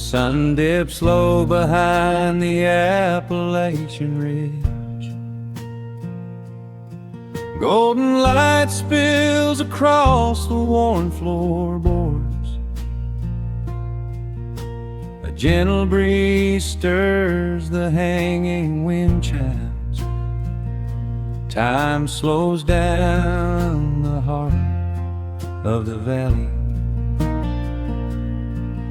sun dips low behind the Appalachian Ridge. Golden light spills across the worn floorboards. A gentle breeze stirs the hanging wind chimes. Time slows down the heart of the valley.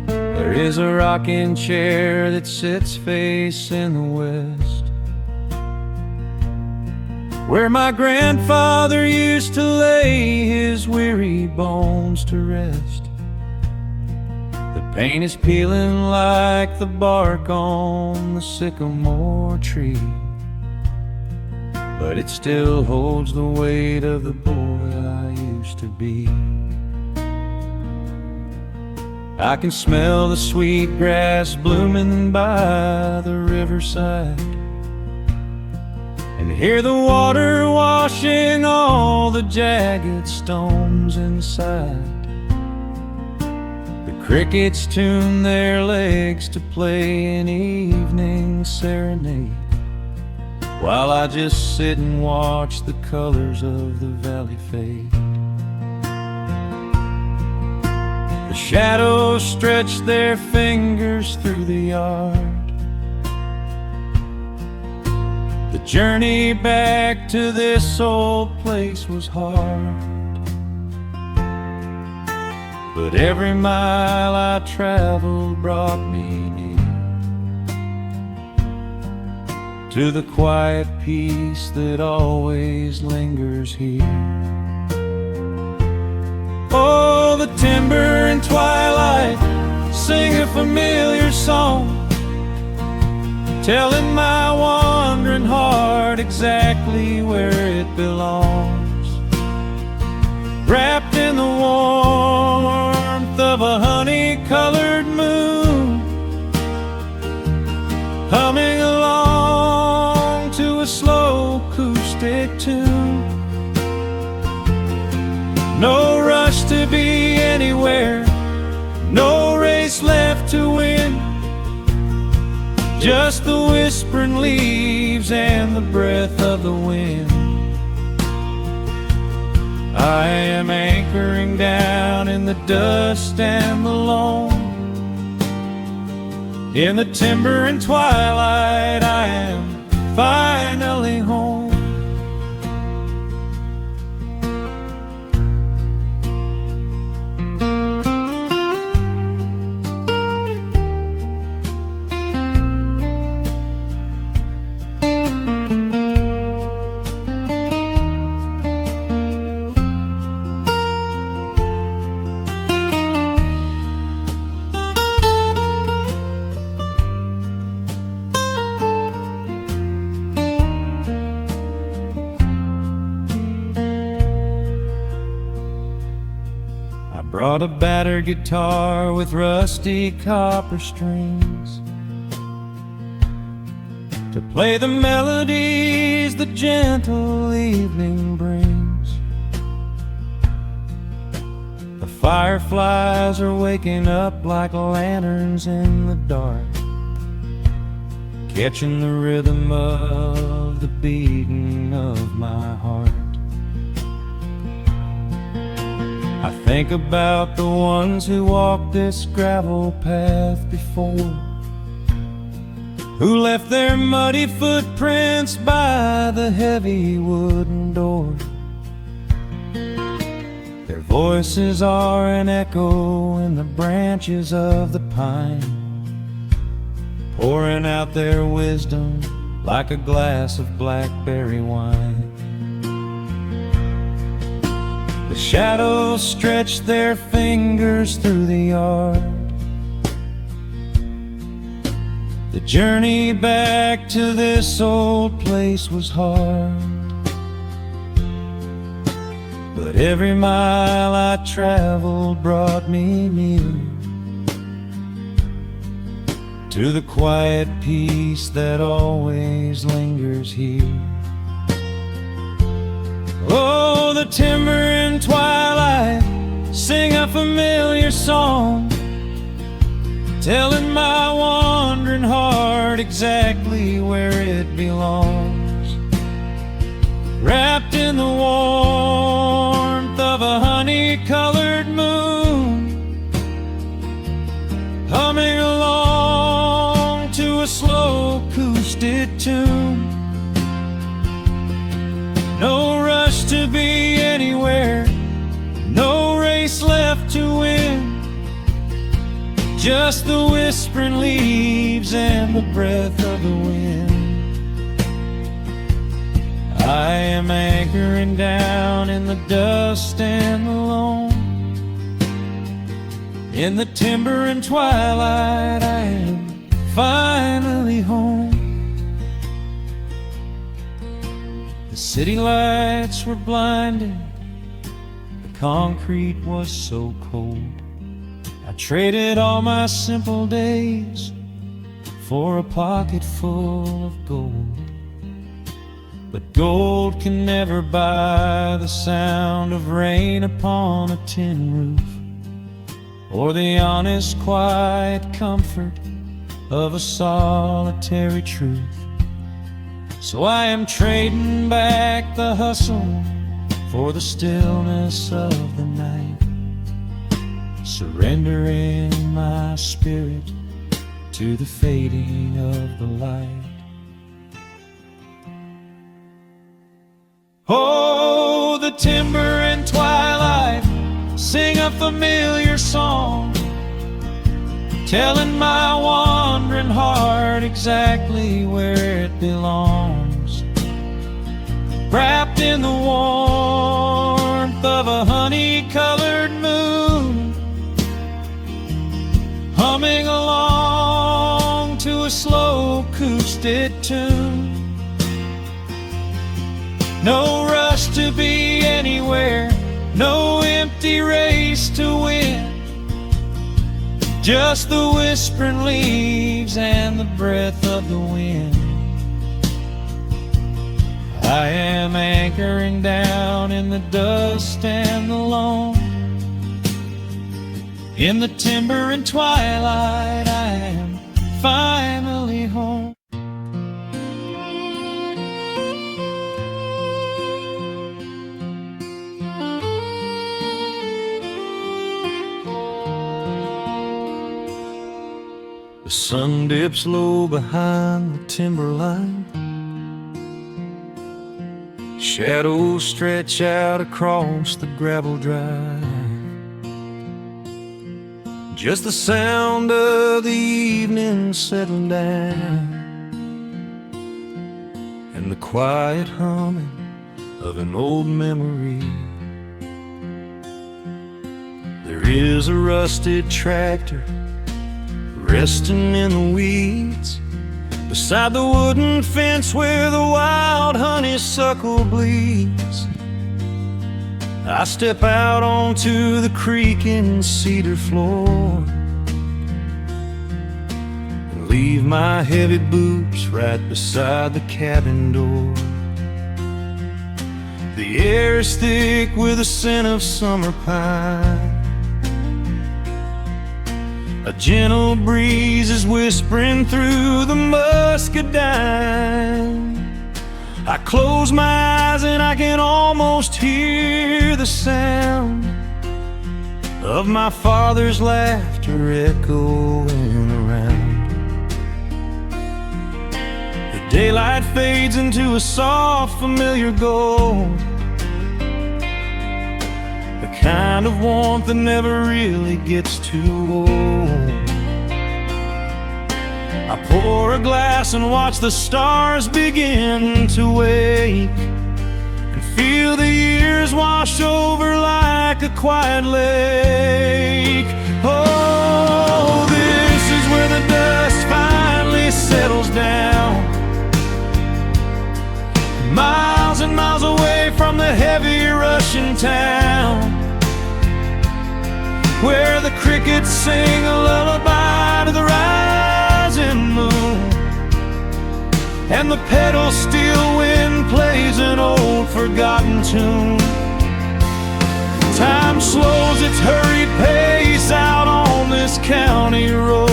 There is a rocking chair that sits facing the west, where my grandfather used to lay his weary bones to rest. The paint is peeling like the bark on the sycamore tree, but it still holds the weight of the boy I used to be. I can smell the sweet grass blooming by the riverside, and hear the water washing all the jagged stones inside. The crickets tune their legs to play an evening serenade, while I just sit and watch the colors of the valley fade. The shadows stretch their fingers through the yard. The journey back to this old place was hard, but every mile I traveled brought me near to the quiet peace that always lingers here. Oh, the timber and twilight sing a familiar song, telling my wandering heart exactly where it belongs. Wrapped in the warmth of a honey-colored moon, humming along to a slow acoustic tune. No rush to be anywhere, no race left to win, just the whispering leaves and the breath of the wind. I am anchoring down in the dust and the loam. In the timber and twilight I am finally home. Brought a battered guitar with rusty copper strings to play the melodies the gentle evening brings. The fireflies are waking up like lanterns in the dark, catching the rhythm of the beating of my heart. I think about the ones who walked this gravel path before, who left their muddy footprints by the heavy wooden door. Their voices are an echo in the branches of the pine, pouring out their wisdom like a glass of blackberry wine. The shadows stretch their fingers through the yard. The journey back to this old place was hard, but every mile I traveled brought me near to the quiet peace that always lingers here. Oh, the timber and twilight sing a familiar song, telling my wandering heart exactly where it belongs. Wrapped in the warmth of a honey-colored moon, humming along to a slow acoustic tune. No rush to be anywhere, no race left to win, just the whispering leaves and the breath of the wind. I am anchoring down in the dust and the loam. In the timber and twilight, I am finally home. The city lights were blinding, the concrete was so cold. I traded all my simple days for a pocket full of gold. But gold can never buy the sound of rain upon a tin roof, or the honest, quiet comfort of a solitary truth. So I am trading back the hustle for the stillness of the night, surrendering my spirit to the fading of the light. Oh, the timber and twilight sing a familiar song, telling my wandering heart exactly where it belongs. Wrapped in the warmth of a honey-colored moon, humming along to a slow acoustic tune. No rush to be anywhere, no empty race to win, just the whispering leaves and the breath of the wind. I am anchoring down in the dust and the loam. In the timber and twilight, I am finally home. The sun dips low behind the timberline. Shadows stretch out across the gravel drive. Just the sound of the evening settling down, and the quiet humming of an old memory. There is a rusted tractor resting in the weeds beside the wooden fence where the wild honeysuckle bleeds. I step out onto the creaking cedar floor and leave my heavy boots right beside the cabin door. The air is thick with the scent of summer pine. A gentle breeze is whispering through the muscadine. I close my eyes and I can almost hear the sound of my father's laughter echoing around. The daylight fades into a soft, familiar gold, the kind of warmth that never really gets too old. I pour a glass and watch the stars begin to wake, and feel the years wash over like a quiet lake. Oh, this is where the dust finally settles down, miles and miles away from the heavy Russian town, where the crickets sing a lullaby to the rising moon, and the pedal steel wind plays an old forgotten tune. Time slows its hurried pace out on this county road,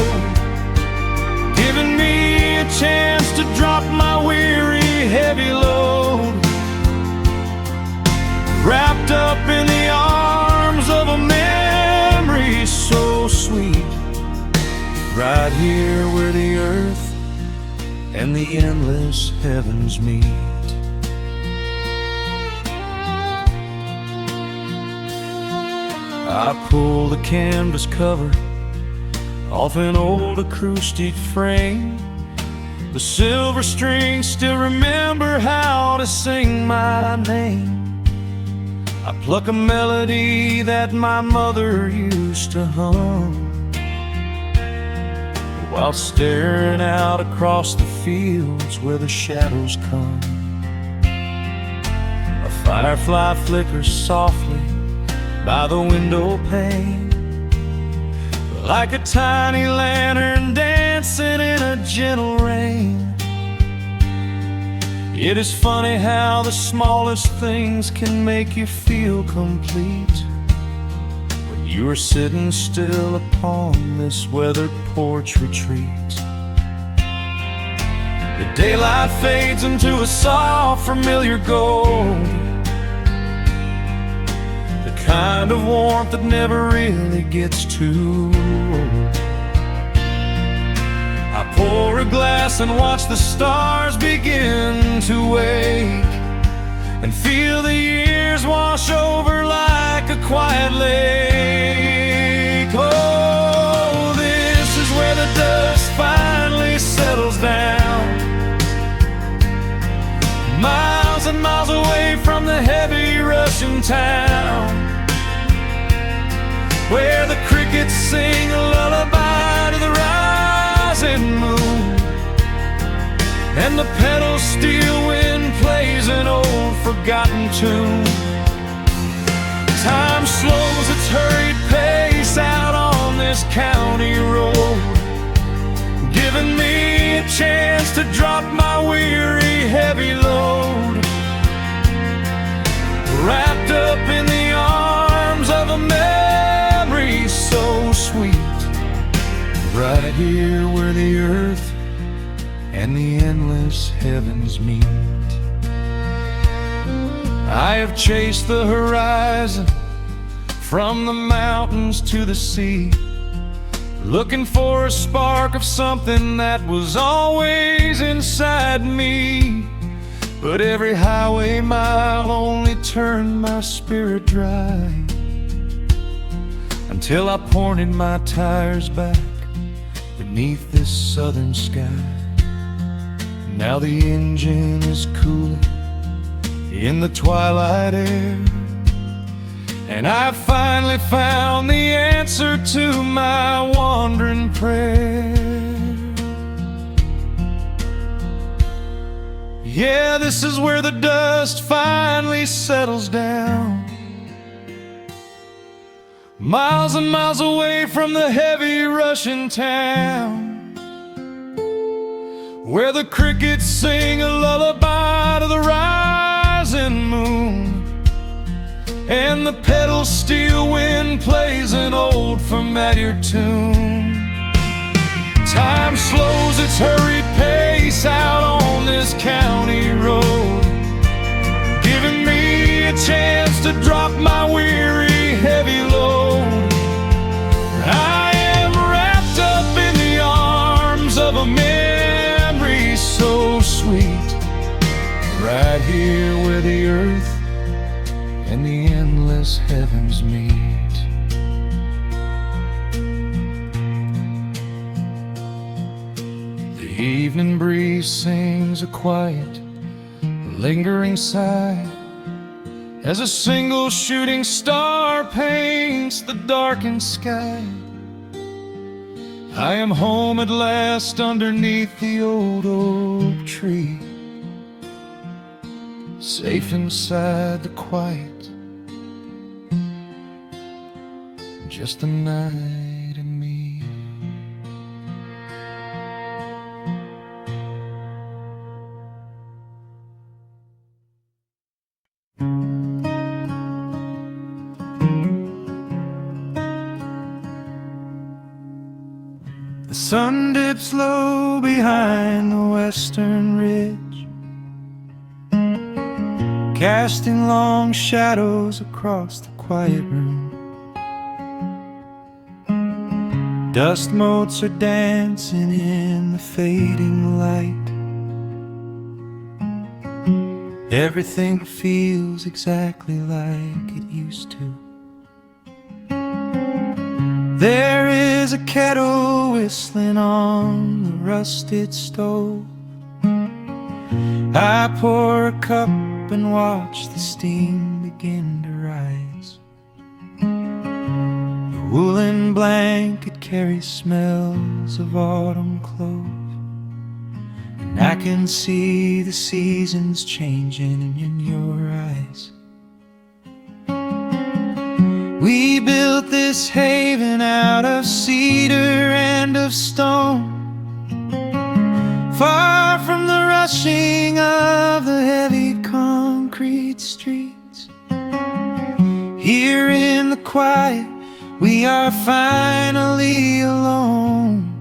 and the endless heavens meet. I pull the canvas cover off an old acoustic frame. The silver strings still remember how to sing my name. I pluck a melody that my mother used to hum while staring out across the fields where the shadows come. A firefly flickers softly by the window pane, like a tiny lantern dancing in a gentle rain. It is funny how the smallest things can make you feel complete when you are sitting still upon this weathered porch retreat. The daylight fades into a soft, familiar gold, the kind of warmth that never really gets too old. I pour a glass and watch the stars begin to wake, and feel the years wash over like a quiet lake. Oh, this is where the dust finally settles down, miles and miles away from the heavy Russian town, where the crickets sing a lullaby to the rising moon, and the pedal steel wind plays an old forgotten tune. Time slows its hurried pace out on this county road, giving me a chance to drop my weary heavy load, wrapped up in the arms of a memory so sweet, right here where the earth and the endless heavens meet. I have chased the horizon from the mountains to the sea, looking for a spark of something that was always inside me. But every highway mile only turned my spirit dry, until I pointed my tires back beneath this southern sky. Now the engine is cooling in the twilight air, and I've finally found the answer to my wandering prayer. Yeah, this is where the dust finally settles down, miles and miles away from the heavy Russian town, where the crickets sing a lullaby to the rising moon, and the pedal steel wind plays an old familiar tune. Time slows its hurried pace out on this county road, giving me a chance to drop my weary heavy load. I am wrapped up in the arms of a memory so sweet, right here where the earth and the endless heavens meet. The evening breeze sings a quiet, lingering sigh as a single shooting star paints the darkened sky. I am home at last underneath the old oak tree, safe inside the quiet, just the night and me. The sun dips low behind the western ridge, casting long shadows across the quiet room. Dust motes are dancing in the fading light, Everything feels exactly like it used to. There is a kettle whistling on the rusted stove. I pour a cup and watch the steam begin to rise. The woolen blanket carries smells of autumn clothes, and I can see the seasons changing in your eyes. We built this haven out of cedar and of stone, far from the rushing of the heavy concrete streets. Here in the quiet, we are finally alone.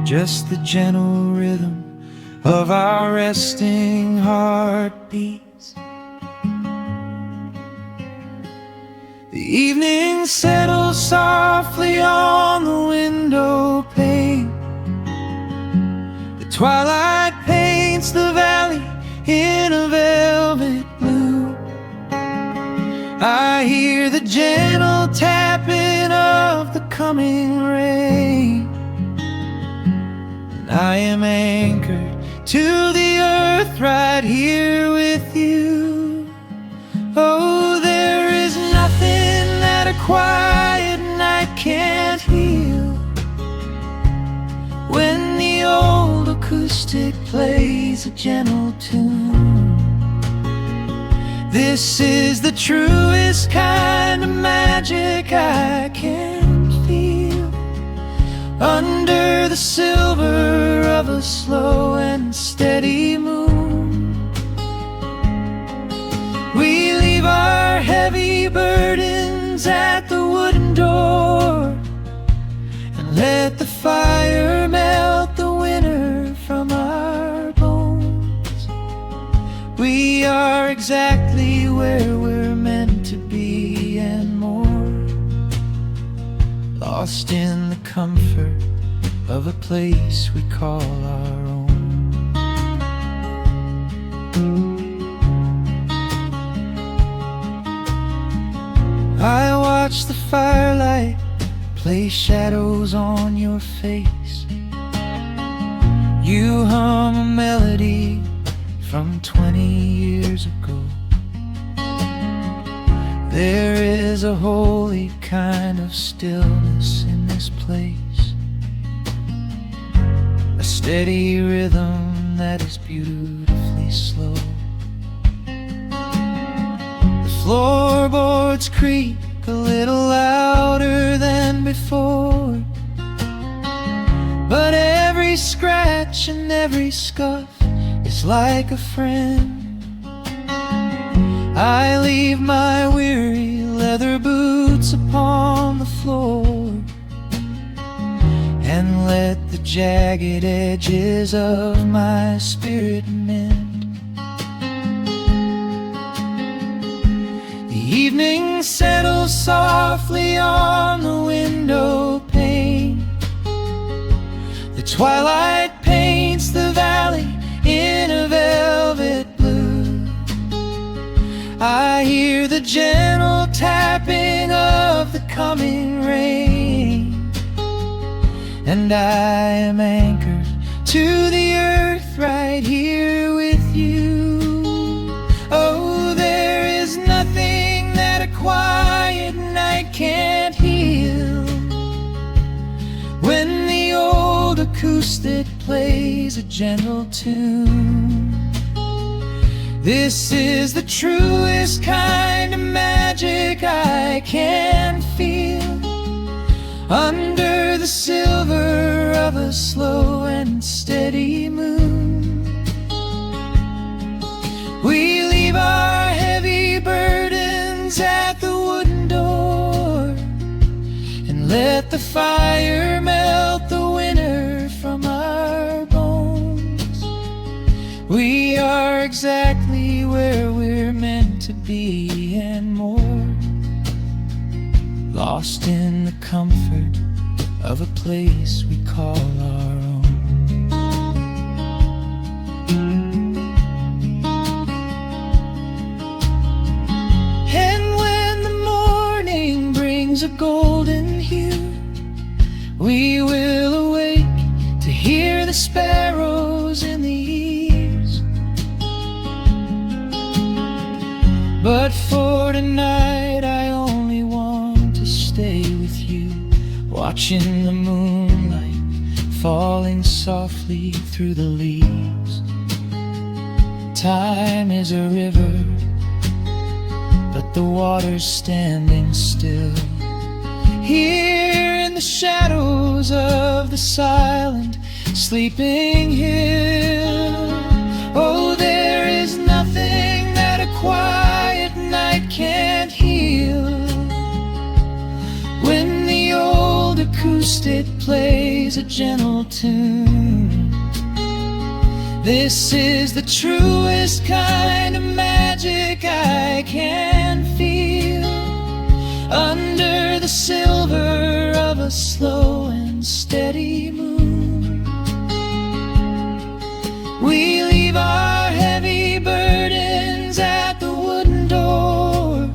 Just the gentle rhythm of our resting heartbeats. The evening settles softly on the window pane. The twilight paints the valley in a velvet blue. I hear the gentle tapping of the coming rain, and I am anchored to the earth right here with you. Oh, there is nothing that a quiet night can't heal, when the old acoustic plays a gentle tune. This is the truest kind of magic I can feel, under the silver of a slow and steady moon. We leave our heavy burdens at the wooden door, and let the fire melt the winter from our bones. We are exactly where we're meant to be and more, lost in the comfort of a place we call our own. I watch the firelight play shadows on your face. You hum a melody from 20 years ago. There is a holy kind of stillness in this place, a steady rhythm that is beautifully slow. The floorboards creak a little louder than before, but every scratch and every scuff is like a friend. I leave my weary leather boots upon the floor, and let the jagged edges of my spirit mend. The evening settles softly on the window pane. The twilight paints the valley in a velvet blue. I hear the gentle tapping of the coming rain, and I am anchored to the earth right here with you. Oh, there is nothing that a quiet night can't heal, when the old acoustic plays a gentle tune. This is the truest kind of magic I can feel, under the silver of a slow and steady moon. We leave our heavy burdens at the wooden door, and let the fire melt the winter from our bones. We are exactly where we're meant to be and more, lost in the comfort of a place we call our own. a golden hue. We will awake to hear the sparrows in the eaves. But for tonight I only want to stay with you, watching the moonlight falling softly through the leaves. Time is a river, but the water's standing still. Here in the shadows of the silent, sleeping hill. Oh, there is nothing that a quiet night can't heal. When the old acoustic plays a gentle tune, this is the truest kind of magic I can feel. Under the silver of a slow and steady moon, we leave our heavy burdens at the wooden door,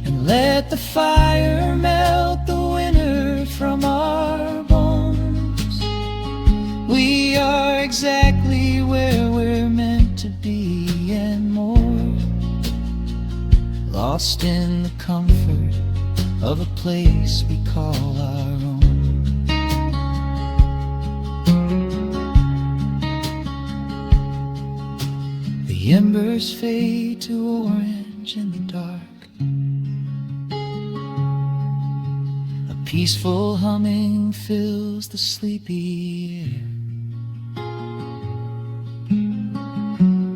and let the fire melt the winter from our bones. We are exactly where we're meant to be and more, lost in the comfort of a place we call our own. The embers fade to orange in the dark. A peaceful humming fills the sleepy air.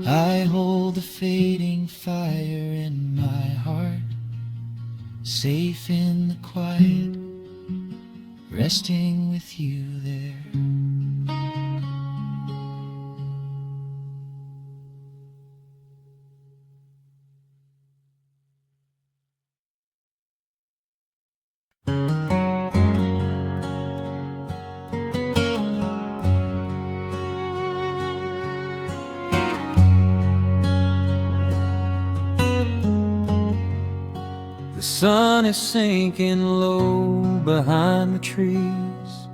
I hold the fading fire in my heart, safe in the quiet, resting with you there. The sun is sinking low behind the trees.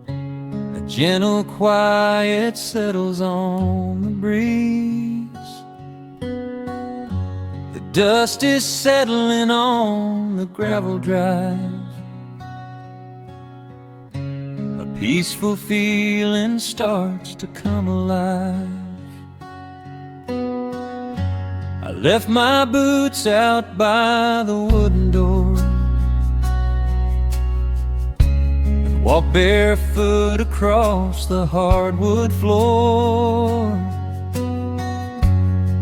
A gentle quiet settles on the breeze. The dust is settling on the gravel drive. A peaceful feeling starts to come alive. I left my boots out by the wooden door and walked barefoot across the hardwood floor.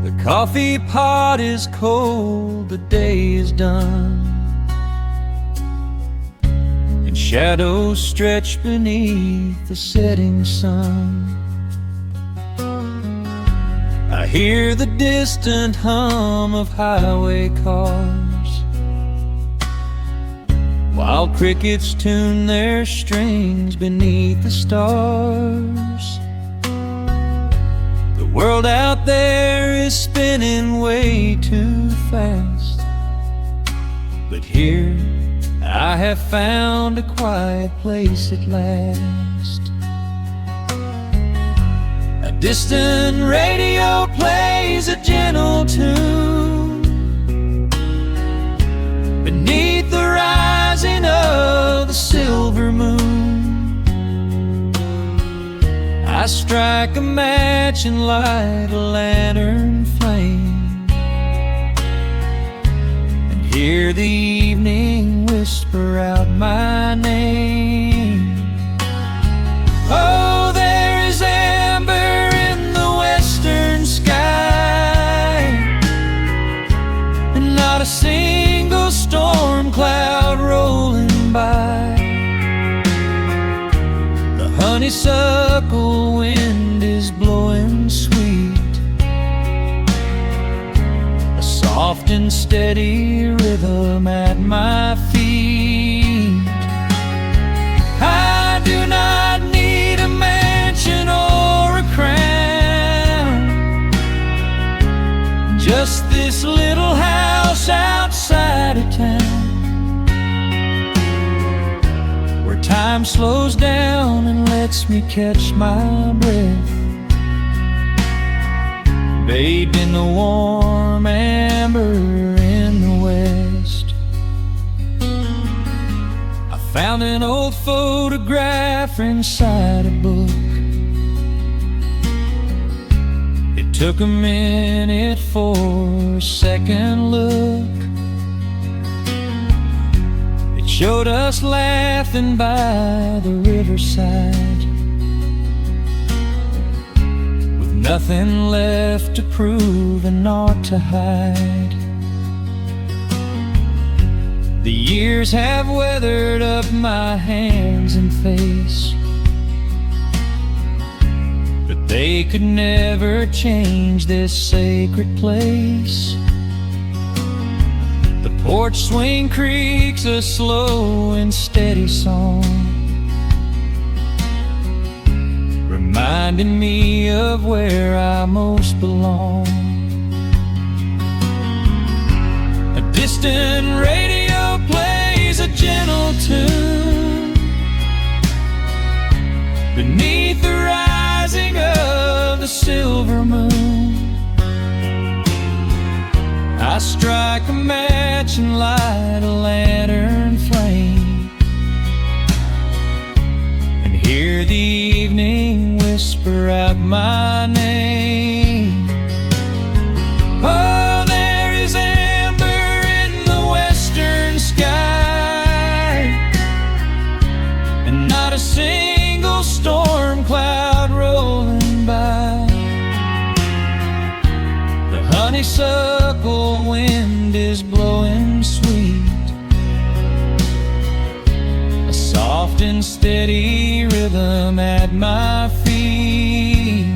The coffee pot is cold, the day is done, and shadows stretch beneath the setting sun. I hear the distant hum of highway cars, while crickets tune their strings beneath the stars. The world out there is spinning way too fast, but here I have found a quiet place at last. A distant radio plays a gentle tune beneath the rising of the silver moon. I strike a match and light a lantern flame, and hear the evening whisper out my name. Oh, there is amber in the western sky, and not a single storm cloud rolling by. The honeysuckle wind is blowing sweet, a soft and steady rhythm at my feet. I do not need a mansion or a crown, just this little house outside of town. slows down and lets me catch my breath, bathed in the warm amber in the west. I found an old photograph inside a book. It took a minute for a second look. It showed us laughing by the riverside, with nothing left to prove and naught to hide. The years have weathered up my hands and face, but they could never change this sacred place. The porch swing creaks a slow and steady song, reminding me of where I most belong. A distant radio plays a gentle tune beneath the rising of the silver moon. I strike a match and light a lantern flame, and hear the evening whisper out my name. Oh, there is amber in the western sky, and not a single storm cloud rolling by. The honeysuckle wind is blowing sweet, a soft and steady rhythm at my feet.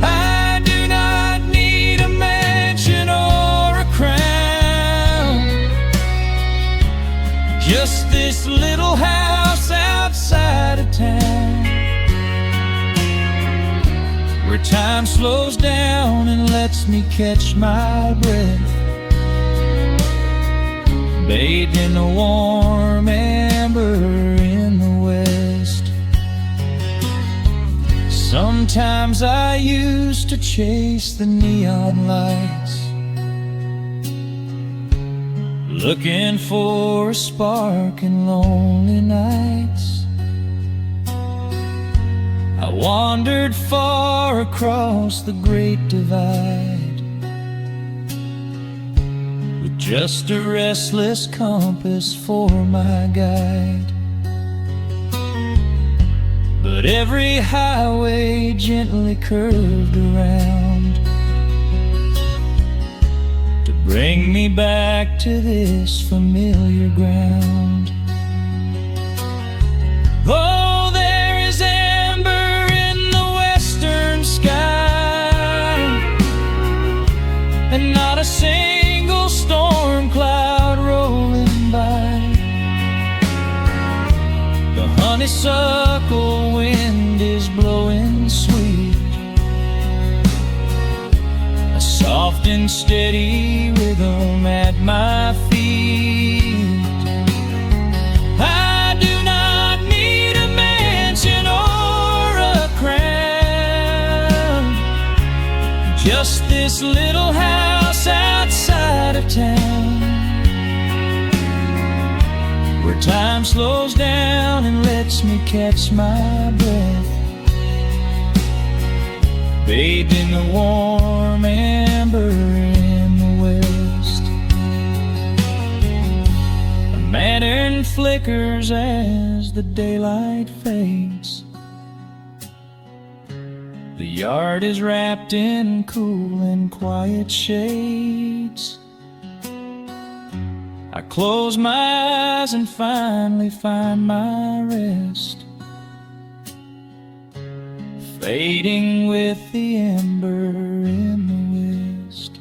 I do not need a mansion or a crown, just this little house outside of town, where time slows down and lets me catch my breath, bathed in the warm amber in the west. Sometimes I used to chase the neon lights, looking for a spark in lonely nights. I wandered far across the great divide, with just a restless compass for my guide. But every highway gently curved around to bring me back to this familiar ground. Oh, there is amber in the western sky, and not a single storm cloud rolling by. The honeysuckle wind is blowing sweet, a soft and steady rhythm at my feet. I do not need a mansion or a crown, just this little house outside of town, where time slows down and lets me catch my breath, bathed in the warm amber in the west. A lantern flickers as the daylight fades. The yard is wrapped in cool and quiet shades. I close my eyes and finally find my rest, fading with the ember in the west.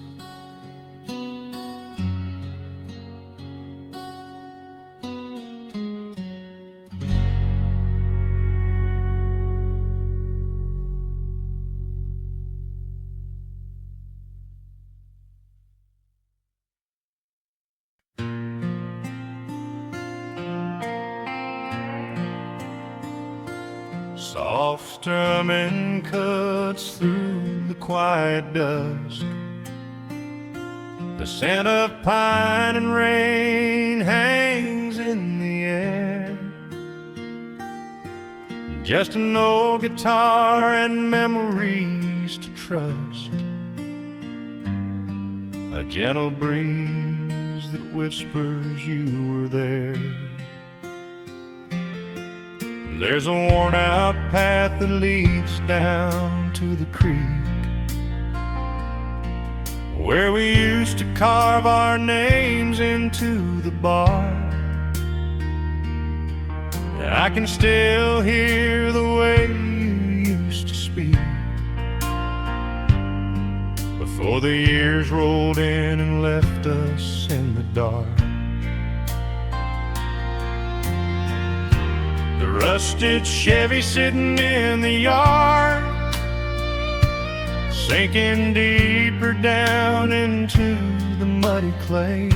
Soft strumming cuts through the quiet dusk. The scent of pine and rain hangs in the air. Just an old guitar and memories to trust. A gentle breeze that whispers you were there. There's a worn-out path that leads down to the creek, where we used to carve our names into the bark. I can still hear the way you used to speak before the years rolled in and left us in the dark. The rusted Chevy sitting in the yard, sinking deeper down into the muddy clay.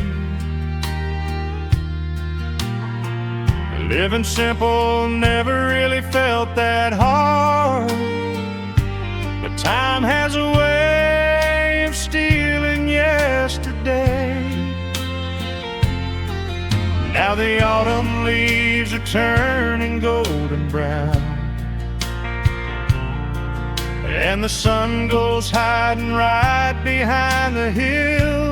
Living simple never really felt that hard, but time has a way of stealing yesterday. Now the autumn leaves are turning golden brown, and the sun goes hiding right behind the hill.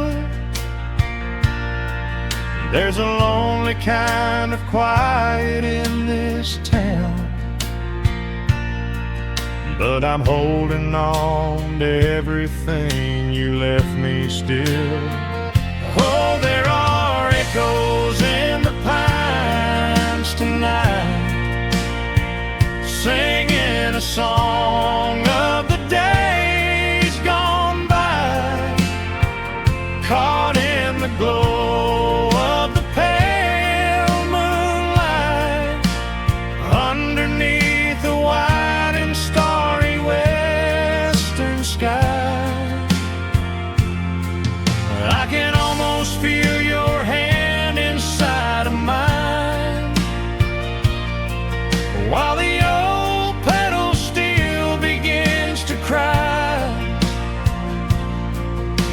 There's a lonely kind of quiet in this town, but I'm holding on to everything you left me still. Oh, there are echoes in the pines tonight, singing a song of the days gone by, caught in the glow of the pale moonlight, underneath the wide and starry western sky. I can almost feel your hand inside of mine, while the old pedal steel begins to cry.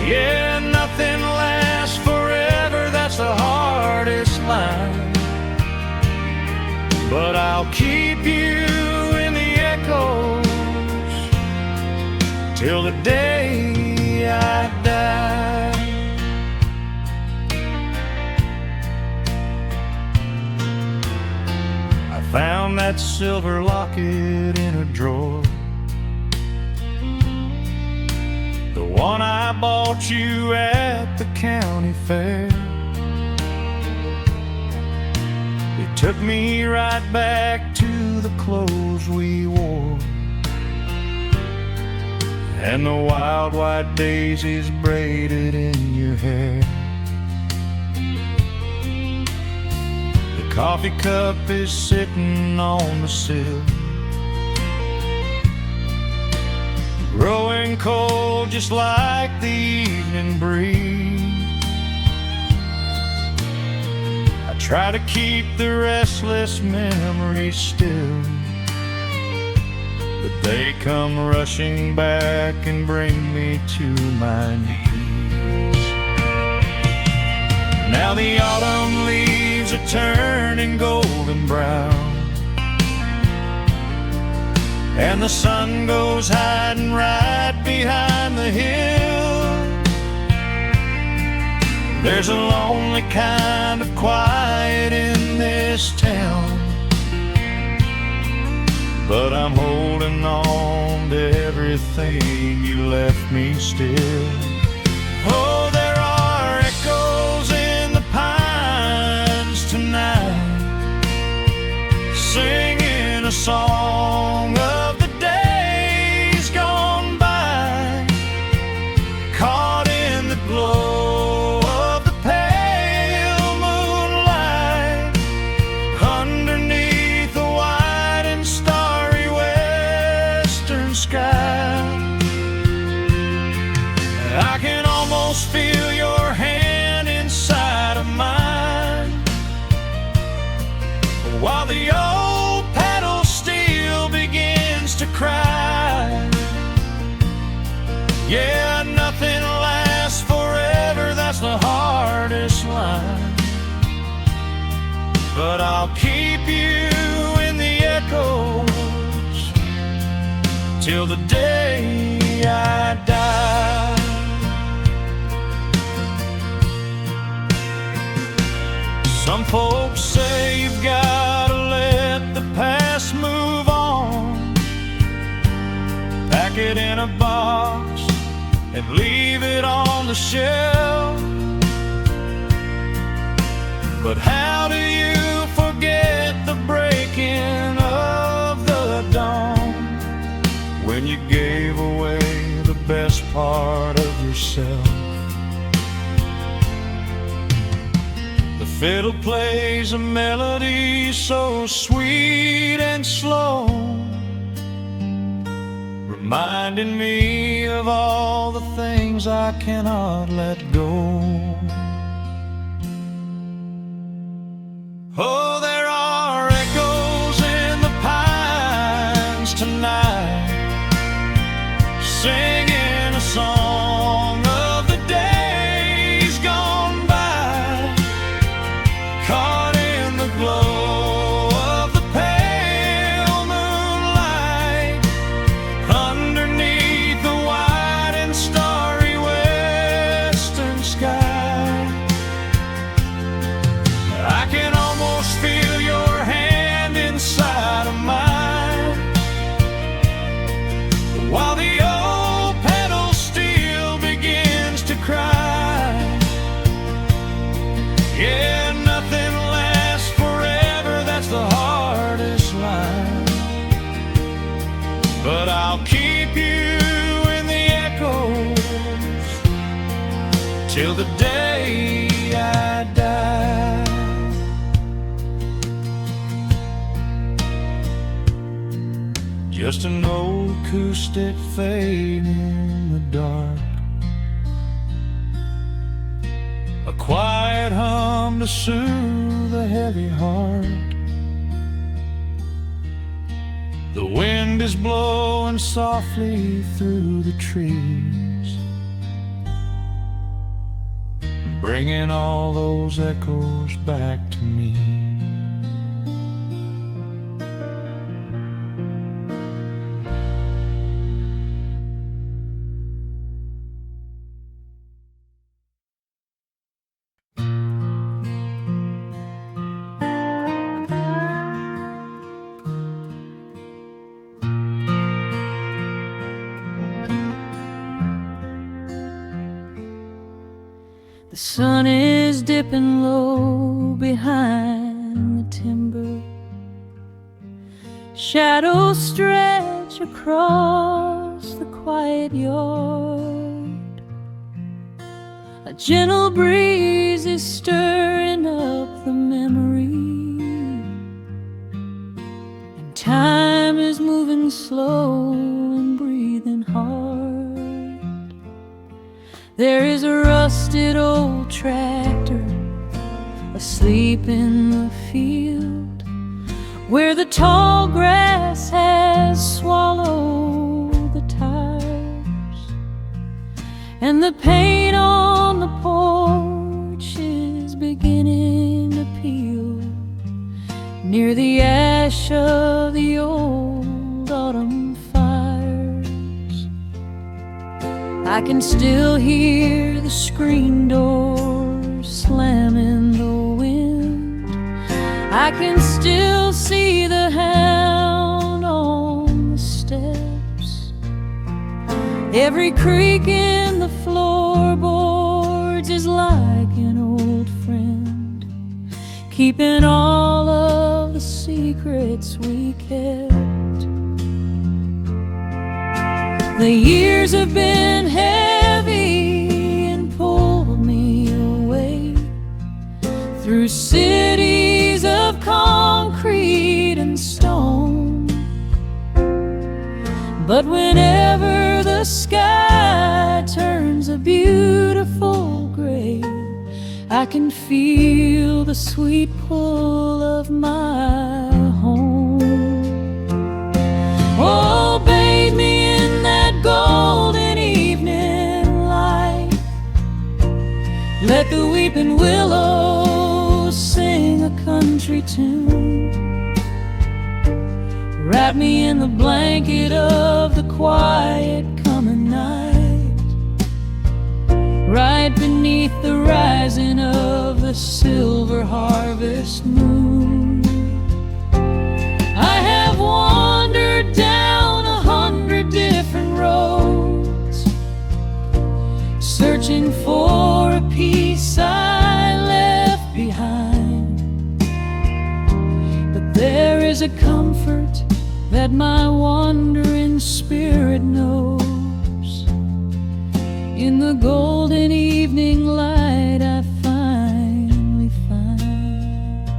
Yeah, nothing lasts forever, that's the hardest line, but I'll keep you in the echoes till the day I die. I found that silver locket in a drawer, the one I bought you at the county fair. It took me right back to the clothes we wore, and the wild white daisies braided in your hair. The coffee cup is sitting on the sill, growing cold just like the evening breeze. I try to keep the restless memories still, but they come rushing back and bring me to my knees. Now the autumn leaves are turning golden brown, and the sun goes hiding right behind the hill. There's a lonely kind of quiet in this town, but I'm holding on to everything you left me still. Oh, there are echoes in the pines tonight, singing a song of the days gone by, caught in the glow of the pale moonlight, underneath the wide and starry western sky. I can almost feel your hand inside of mine, while the old pedal steel begins Yeah, nothing lasts forever, that's the hardest line. But I'll keep you in the echoes till the day I die. Some folks say you've gotta let the past move on, pack it in a box and leave it on the shelf. But how do you forget the breaking of the dawn, when you gave away the best part of yourself? The fiddle plays a melody so sweet and slow, reminding me of all the things I cannot let go. Oh, there are echoes in the pines tonight, singing a song of the days gone by, caught in the glow of the pale moonlight, underneath the wide and starry western sky. I can almost feel your hand inside of mine, while the old pedal steel begins to cry. Yeah, nothing lasts forever, that's the hardest line. But I'll keep you in the echoes till the day I die. Just an old acoustic fading in the dark, a quiet hum to soothe a heavy heart. The wind is blowing softly through the trees, bringing all those echoes back to me. The sun is dipping low behind the timber, shadows stretch across the quiet yard. A gentle breeze is stirring up the memory, and time is moving slow and breathing hard. There is a rusted old tractor asleep in the field, where the tall grass has swallowed the tires, and the paint on the porch is beginning to peel near the ash of the old autumn fires. I can still hear the screen door slam in the wind. I can still see the hound on the steps. Every creak in the floorboards is like an old friend, keeping all of the secrets we kept. The years have been heavy and pulled me away through cities of concrete and stone. But whenever the sky turns a beautiful gray, I can feel the sweet pull of my home. Oh, bathe me in that golden evening Wrap me in the blanket of the quiet coming night, right beneath the rising of the silver harvest moon. I have wandered down 100 different roads, searching for a piece I left behind. But there is a comfort that my wandering spirit knows. In the golden evening light I finally find.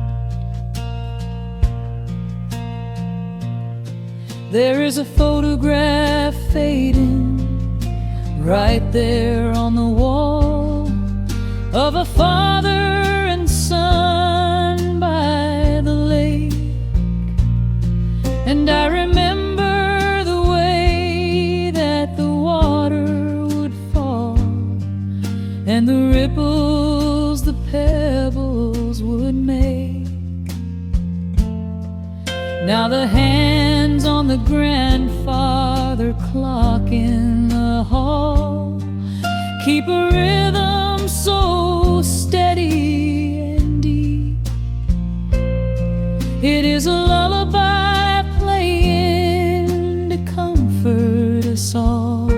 There is a photograph fading right there on the wall of a father and son by the lake. And I remember the way that the water would fall, and the ripples the pebbles would make. Now the hands on the grandfather clock in the hall keep a rhythm so steady and deep. It is a lullaby playing to comfort us all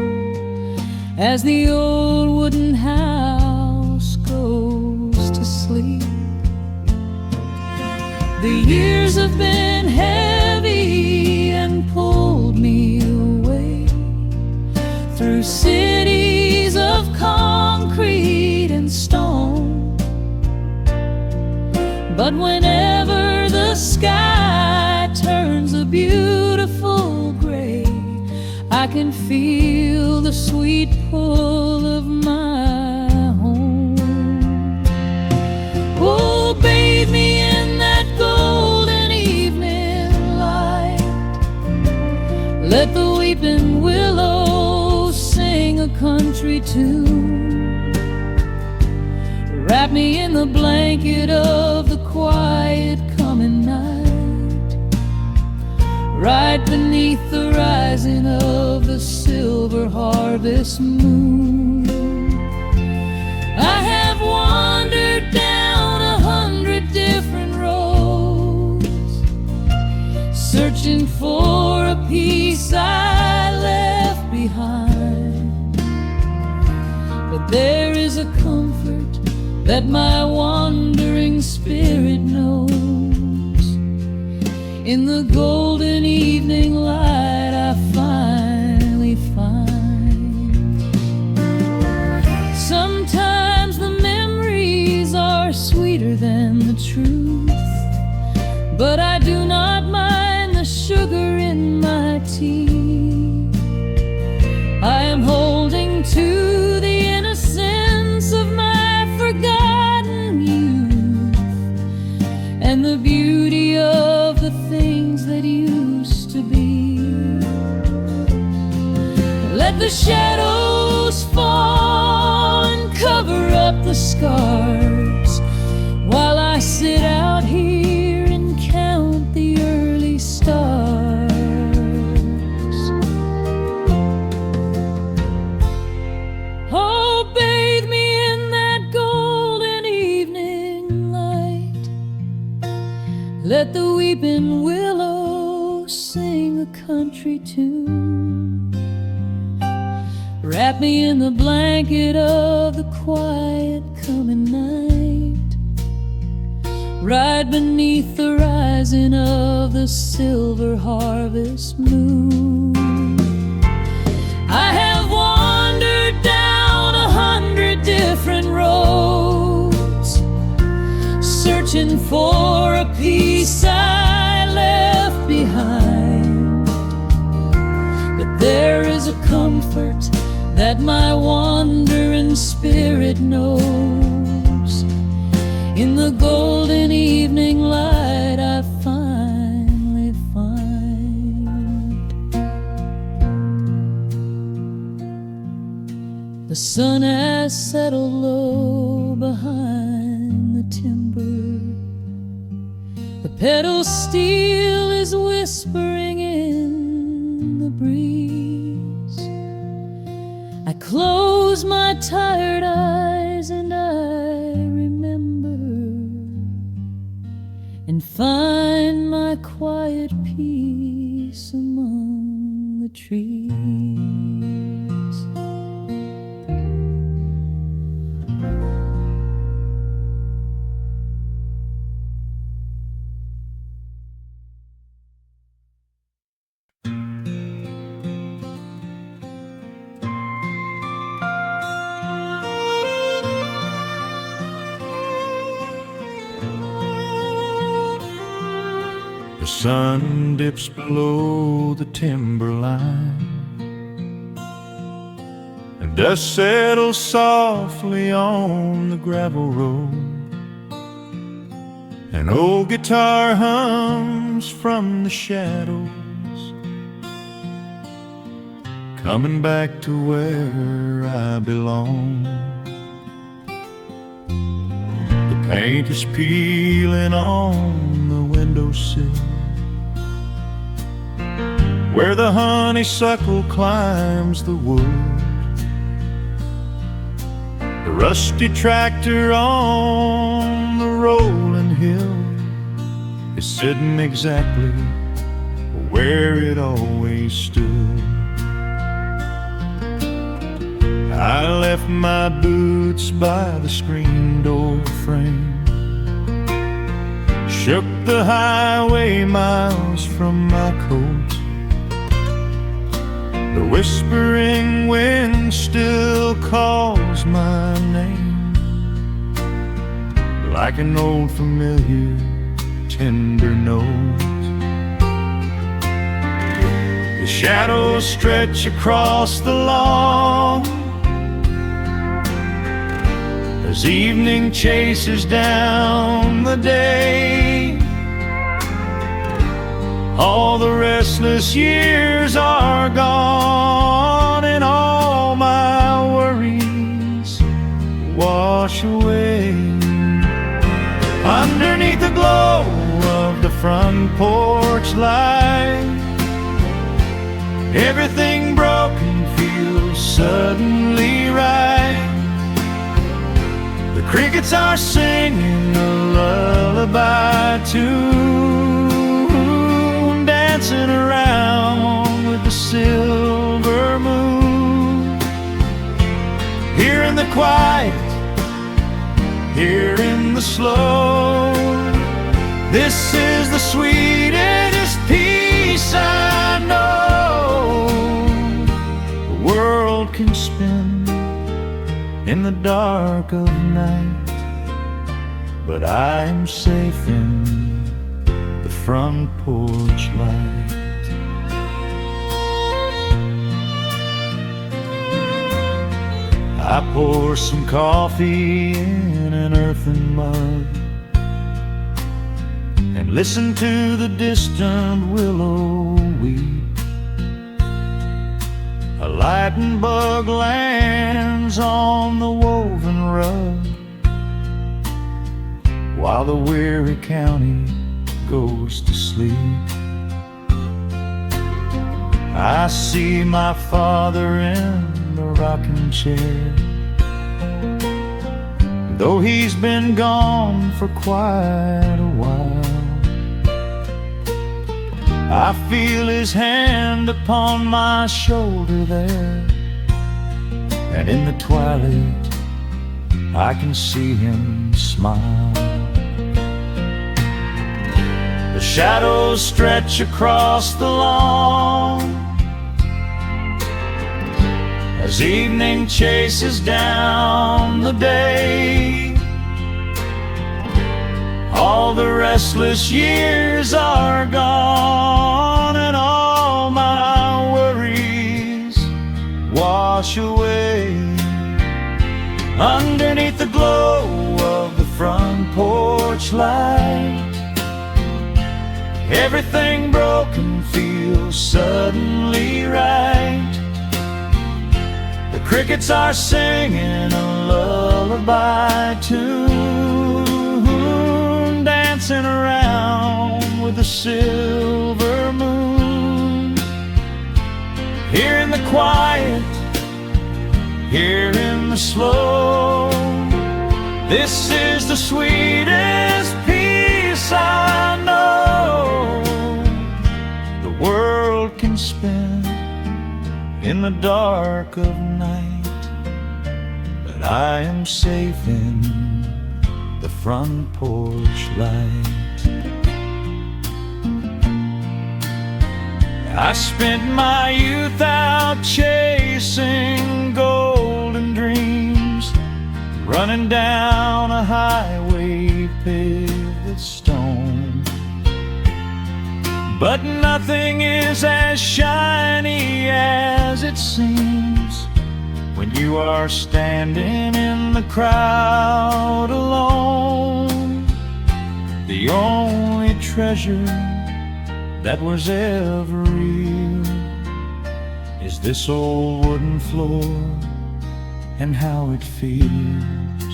as the old wooden house goes to sleep. The years have been heavy and pulled me away through cities of concrete and stone. But whenever the sky turns a beautiful gray, I can feel the sweet pull of my home. Oh, bathe me in that golden evening light. Let the weeping willow sing a country tune. Wrap me in the blanket of the quiet coming night, right beneath the rising of the silver harvest moon. I have wandered down 100 different roads, searching for a piece I left behind. But there is a comfort that my wandering spirit knows. In the golden evening light I finally find. Sometimes the memories are sweeter than the truth, but I do not mind the sugar in my tea. I am holding to the innocence of my forgotten youth and the beauty of the things that used to be. Let the shadows fall and cover up the scars while I sit out here and count the early stars. Oh, bathe me in that golden evening light. Let the weeping willow sing a country tune. Wrap me in the blanket of the quiet coming night, right beneath the rising of the silver harvest moon. I have wandered down 100 different roads, searching for a piece I left behind. But there is a comfort that my wandering spirit knows. In the golden evening light I finally find. The sun has settled low behind the timber. The pedal steel is whispering in close my tired eyes and I remember and find my quiet peace among the trees. The sun dips below the timberline, and dust settles softly on the gravel road. An old guitar hums from the shadows, coming back to where I belong. The paint is peeling on the windowsill, where the honeysuckle climbs the wood. The rusty tractor on the rolling hill is sitting exactly where it always stood. I left my boots by the screen door frame, shook the highway miles from my coat. The whispering wind still calls my name, like an old familiar tender note. The shadows stretch across the lawn as evening chases down the day. All the restless years are gone, and all my worries wash away. Underneath the glow of the front porch light, everything broken feels suddenly right. The crickets are singing a lullaby tune, dancing around with the silver moon. Here in the quiet, here in the slow, this is the sweetest peace I know. The world can spin in the dark of night, but I'm safe in the front porch light. I pour some coffee in an earthen mug and listen to the distant willow weep. A lightning bug lands on the woven rug, while the weary county goes to sleep. I see my father in the rocking chair, though he's been gone for quite a while. I feel his hand upon my shoulder there, and in the twilight I can see him smile. The shadows stretch across the lawn as evening chases down the day. All the restless years are gone, and all my worries wash away. Underneath the glow of the front porch light, everything broken feels suddenly right. The crickets are singing a lullaby tune, dancing around with the silver moon. Here in the quiet, here in the slow. This is the sweetest peace I know the world can spend in the dark of night, but I am safe in the front porch light. I spent my youth out chasing golden dreams, running down a highway paved with stone. But nothing is as shiny as it seems when you are standing in the crowd alone. The only treasure that was ever real is this old wooden floor and how it feels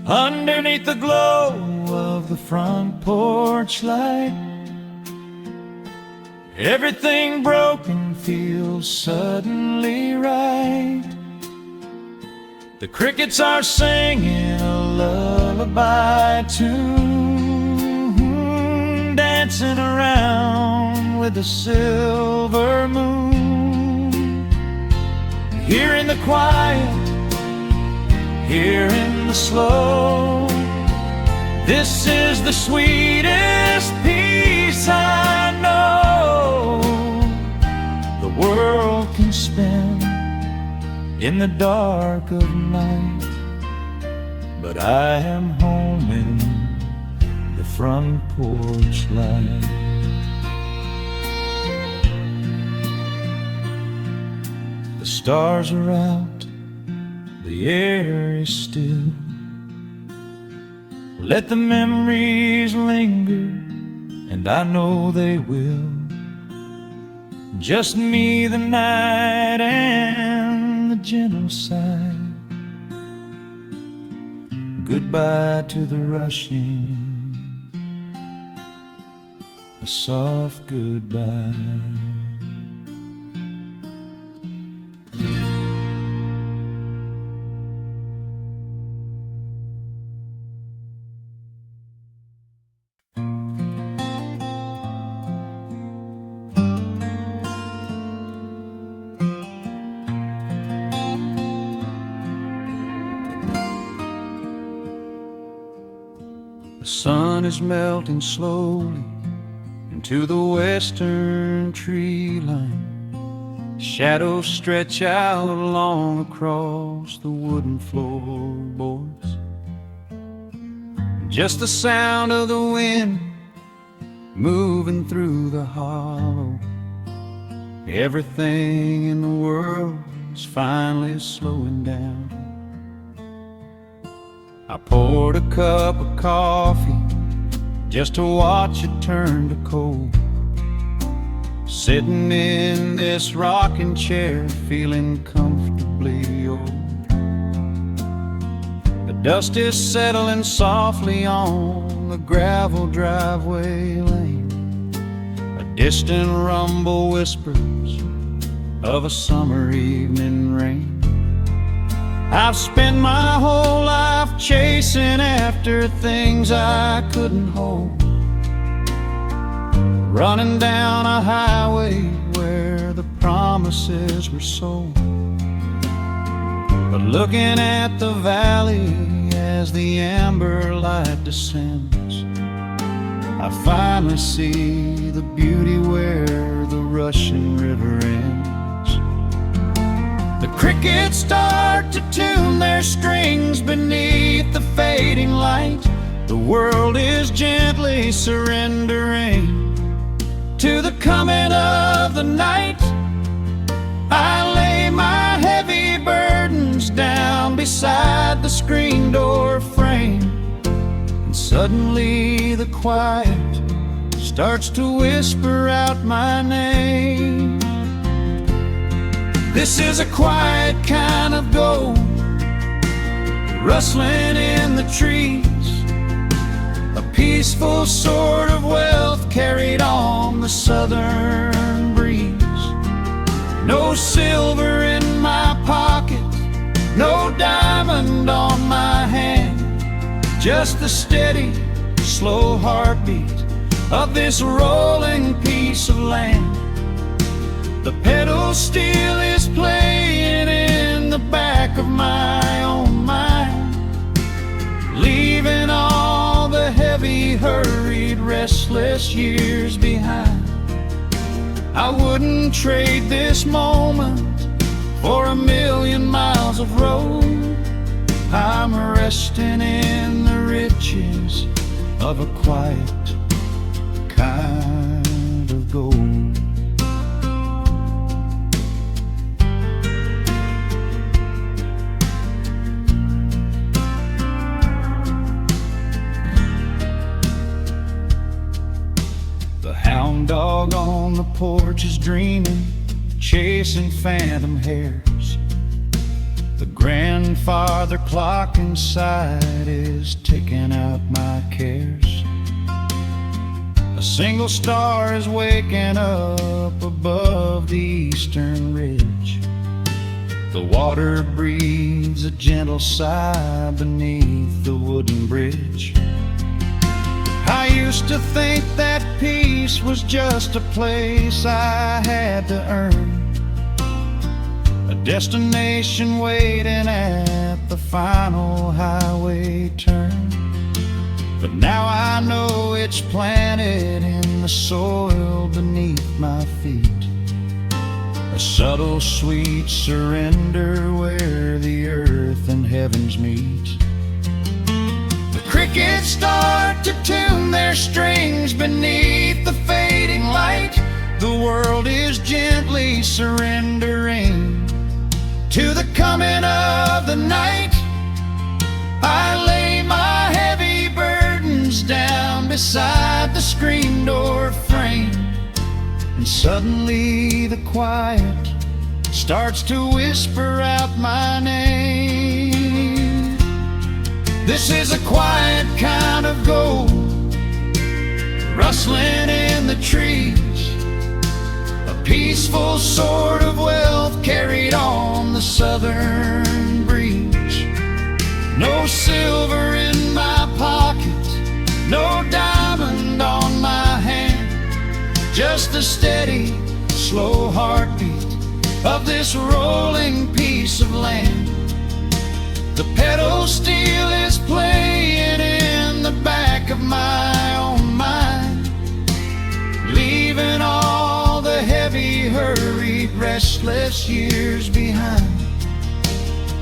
underneath the glow of the front porch light. Everything broken feels suddenly right. The crickets are singing a lullaby tune, dancing around with the silver moon. Here in the quiet, here in the slow, this is the sweetest peace I know the world can spend in the dark of night, but I am home in the front porch light. The stars are out, the air is still. Let the memories linger, and I know they will. Just me, the night, and the gentle sigh. Goodbye to the rushing, a soft goodbye. The sun is melting slowly into the western tree line. Shadows stretch out long across the wooden floorboards. Just the sound of the wind moving through the hollow. Everything in the world is finally slowing down. I poured a cup of coffee just to watch it turn to cold. Sitting in this rocking chair, feeling comfortably old. The dust is settling softly on the gravel driveway lane. A distant rumble whispers of a summer evening rain. I've spent my whole life chasing after things I couldn't hold, running down a highway where the promises were sold. But looking at the valley as the amber light descends, I finally see the beauty where the rushing river ends. The crickets start to tune their strings beneath the fading light. The world is gently surrendering to the coming of the night. I lay my heavy burdens down beside the screen door frame, and suddenly the quiet starts to whisper out my name. This is a quiet kind of gold, rustling in the trees, a peaceful sort of wealth carried on the southern breeze. No silver in my pocket, just the steady, slow heartbeat of this rolling piece of land. The pedal steel is playing in the back of my own mind, leaving all the heavy, hurried, restless years behind. I wouldn't trade this moment for 1,000,000 miles of road. I'm resting in the riches of a quiet kind of gold. The hound dog on the porch is dreaming, chasing phantom hares. The grandfather clock inside is ticking out my cares. A single star is waking up above the eastern ridge. The water breathes a gentle sigh beneath the wooden bridge. I used to think that peace was just a place I had to earn, a destination waiting at the final highway turn. But now I know it's planted in the soil beneath my feet, a subtle, sweet surrender where the earth and heavens meet. The crickets start to tune their strings beneath the fading light. The world is gently surrendering to the coming of the night. I lay my heavy burdens down beside the screen door frame, and suddenly the quiet starts to whisper out my name. This is a quiet kind of gold, rustling in the trees, a peaceful sort of wealth carried on the southern breeze. No silver in my pocket, no diamond on my hand, just the steady, slow heartbeat of this rolling piece of land. The pedal steel is playing in the back of my own mind, leaving all the heavy, hurried, restless years behind.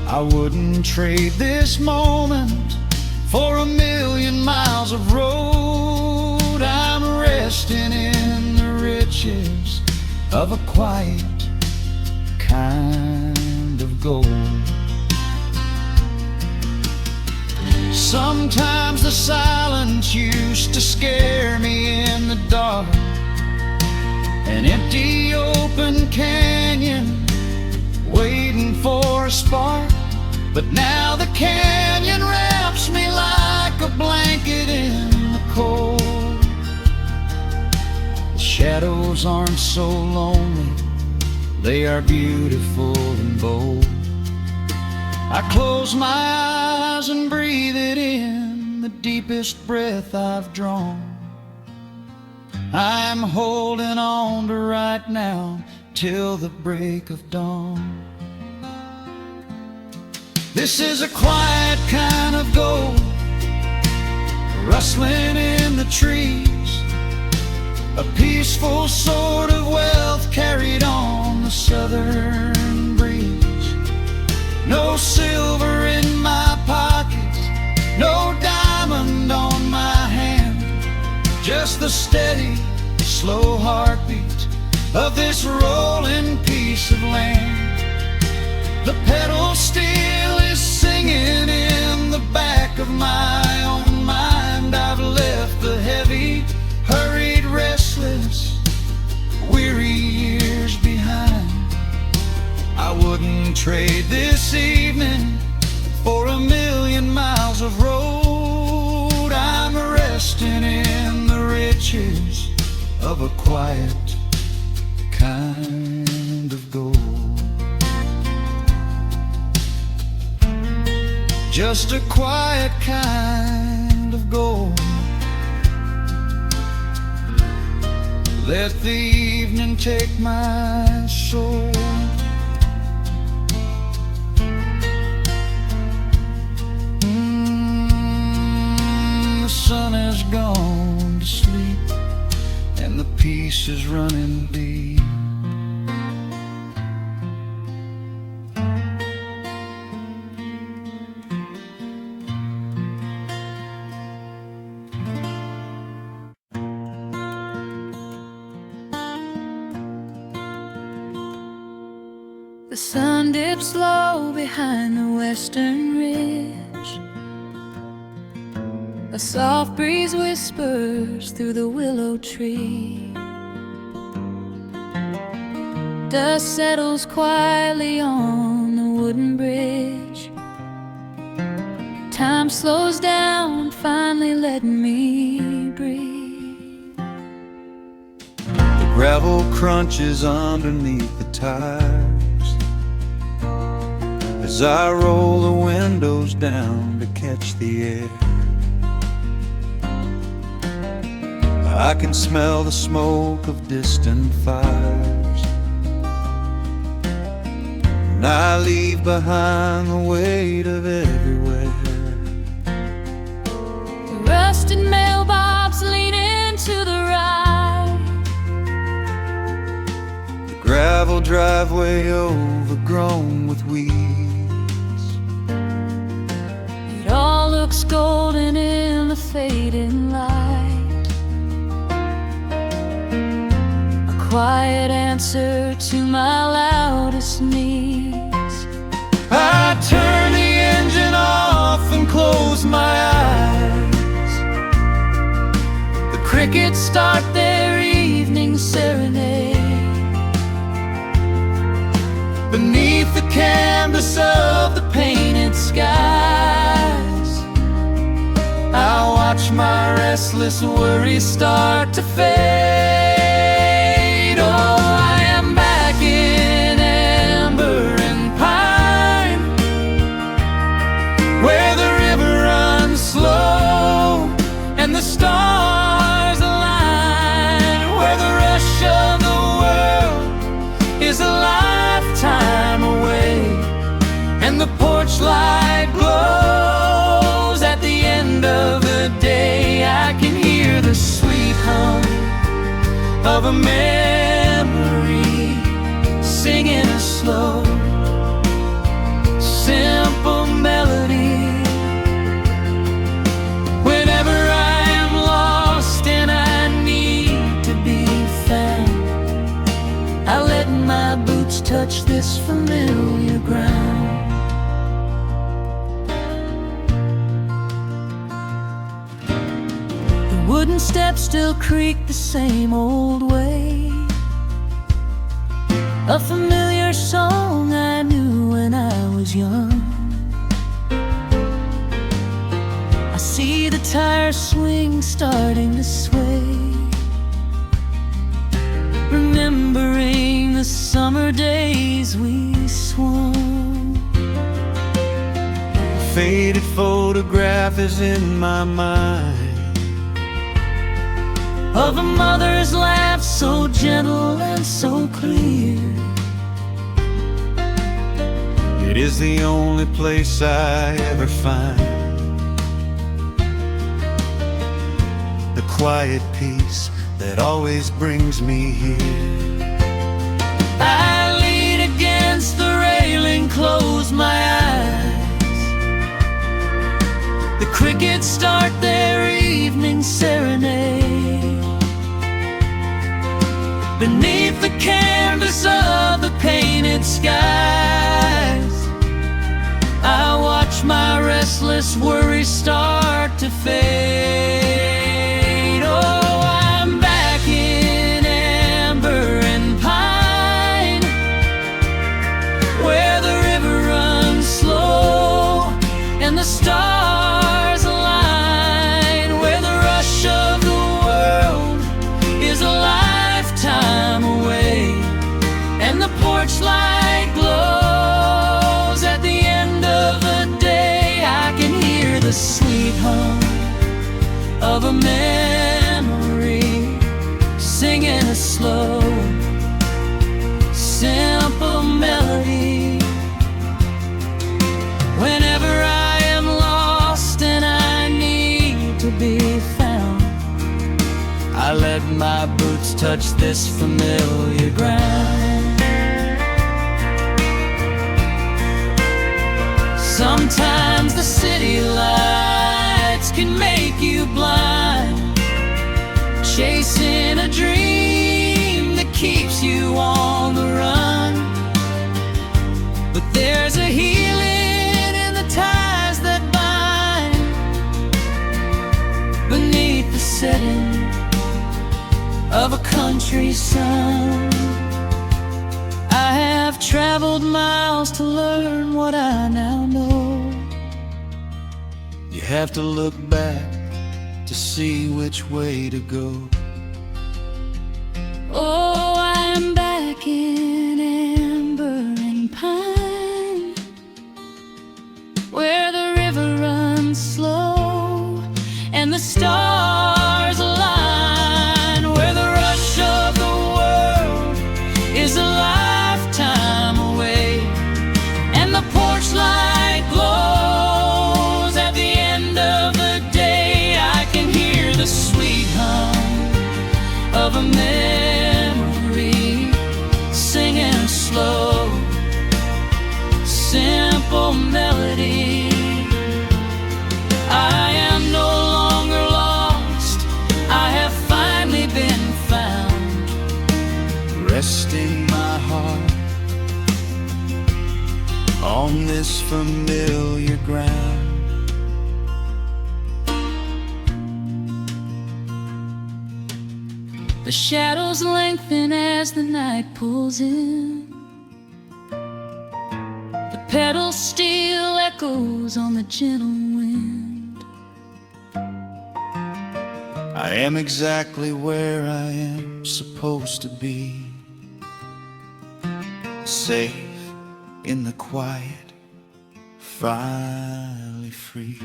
I wouldn't trade this moment for 1,000,000 miles of road. I'm resting in the riches of a quiet kind of gold. Sometimes the silence used to scare me in the dark, an empty open canyon waiting for a spark. But now the canyon wraps me like a blanket in the cold. The shadows aren't so lonely, they are beautiful and bold. I close my eyes and breathe it in, the deepest breath I've drawn. I'm holding on to right now till the break of dawn. This is a quiet kind of gold, rustling in the trees, a peaceful sort of wealth carried on the southern breeze. No silver in my pocket, no diamond on my hand, just the steady, slow heartbeat of this rolling piece of land. The pedal steel is singing in the back of my own mind. I've left the heavy, hurried, restless, weary years behind. I wouldn't trade this evening for 1,000,000 miles of road. I'm resting in the riches of a quiet kind of gold. Just a quiet kind Let the evening take my soul. The sun has gone to sleep, and the peace is running deep. The sun dips low behind the western ridge. A soft breeze whispers through the willow tree. Dust settles quietly on the wooden bridge. Time slows down, finally letting me breathe. The gravel crunches underneath the tires as I roll the windows down to catch the air. I can smell the smoke of distant fires, and I leave behind the weight of everywhere. The rusted mailbox leaning to the right. The gravel driveway overgrown with weeds. It all looks golden in the fading light. A quiet answer to my loudest needs. I turn the engine off and close my eyes. The crickets start their evening serenade. Beneath the canvas of the painted skies, I watch my restless worries start to fade. Oh, I am back in amber and pine, where the river runs slow and the stars align, where the rush of the world is a lifetime away, and the porch light glows at the end of the day. I can hear the sweet hum of a memory singing a slow, simple melody. Whenever I am lost and I need to be found, I let my boots touch this familiar ground. The wooden steps still creak the same old way. A familiar song I knew when I was young. I see the tires swing starting to sway, remembering the summer days we swung. A faded photograph is in my mind of a mother's laugh so gentle and so clear. It is the only place I ever find the quiet peace that always brings me here. I lean against the railing, close my eyes. The crickets start their evening serenade. Beneath the canvas of the painted skies, I watch my restless worries start to fade. Oh, I'm back in amber and pine, where the river runs slow and the stars align, where the rush of the world is a lifetime away, and the porch light glows at the end of the day. I can hear the sweet hum of a memory singing a slow, simple melody. Whenever I am lost and I need to be found, I let my boots touch this familiar ground. Sometimes the city lights can make you blind, chasing a dream that keeps you on the run. But there's a healing in the ties that bind beneath the setting of a country sun. I have traveled miles to learn what I now know. You have to look back to see which way to go. Oh, I'm back in amber and pine, where the river runs slow and the stars align, where the rush of the world is a lifetime away, and the porch light glows at the end of the day. I can hear the sweet hum of a memory, singing slow, simple melody. I am no longer lost, I have finally been found, resting my heart on this familiar ground. The shadows lengthen as the night pulls in. The pedal steel echoes on the gentle wind. I am exactly where I am supposed to be, safe in the quiet, finally free.